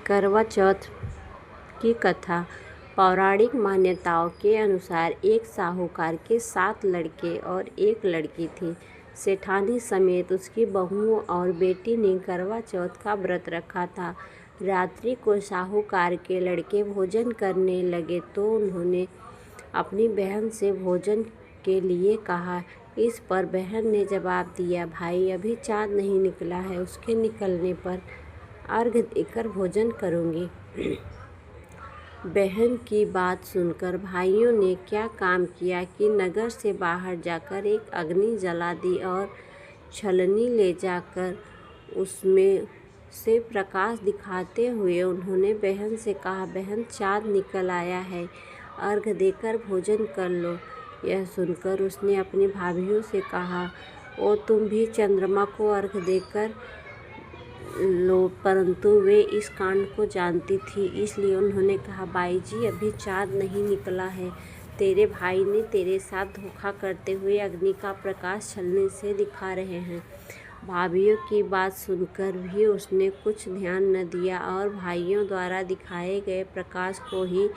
करवा चौथ की कथा। पौराणिक मान्यताओं के अनुसार एक साहूकार के 7 लड़के और 1 लड़की थी। सेठानी समेत उसकी बहुओं और बेटी ने करवा चौथ का व्रत रखा था। रात्रि को साहूकार के लड़के भोजन करने लगे तो उन्होंने अपनी बहन से भोजन के लिए कहा। इस पर बहन ने जवाब दिया, भाई अभी चाँद नहीं निकला है, उसके निकलने पर अर्घ देकर भोजन करूंगी। बहन की बात सुनकर भाइयों ने क्या काम किया कि नगर से बाहर जाकर एक अग्नि जला दी और छलनी ले जाकर उसमें से प्रकाश दिखाते हुए उन्होंने बहन से कहा, बहन चाँद निकल आया है, अर्घ देकर भोजन कर लो। यह सुनकर उसने अपनी भाभियों से कहा, ओ तुम भी चंद्रमा को अर्घ देकर लो, परंतु वे इस कांड को जानती थी, इसलिए उन्होंने कहा, बाई जी अभी चाँद नहीं निकला है, तेरे भाई ने तेरे साथ धोखा करते हुए अग्नि का प्रकाश छलनी से दिखा रहे हैं। भाभियों की बात सुनकर भी उसने कुछ ध्यान न दिया और भाइयों द्वारा दिखाए गए प्रकाश को ही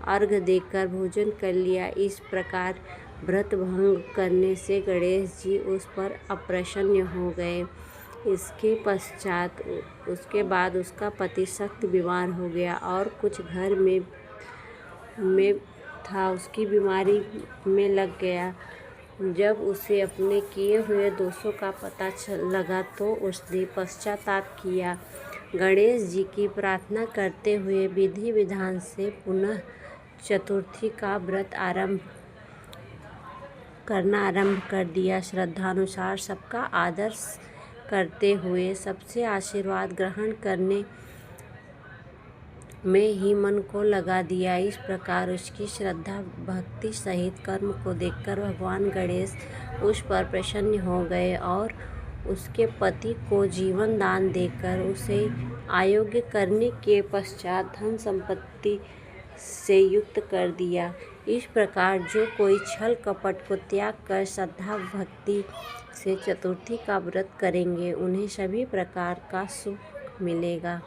अर्घ देकर भोजन कर लिया। इस प्रकार व्रत भंग करने से गणेश जी उस पर अप्रसन्न हो गए। उसके बाद उसका पति सख्त बीमार हो गया और कुछ घर में था उसकी बीमारी में लग गया। जब उसे अपने किए हुए दोषों का पता लगा तो उसने पश्चाताप किया। गणेश जी की प्रार्थना करते हुए विधि विधान से पुनः चतुर्थी का व्रत करना आरंभ कर दिया। श्रद्धानुसार सबका आदर करते हुए सबसे आशीर्वाद ग्रहण करने में ही मन को लगा दिया। इस प्रकार उसकी श्रद्धा भक्ति सहित कर्म को देखकर भगवान गणेश उस पर प्रसन्न हो गए और उसके पति को जीवन दान देकर उसे अयोग्य करने के पश्चात धन संपत्ति से युक्त कर दिया। इस प्रकार जो कोई छल कपट को त्याग कर श्रद्धा भक्ति से चतुर्थी का व्रत करेंगे उन्हें सभी प्रकार का सुख मिलेगा।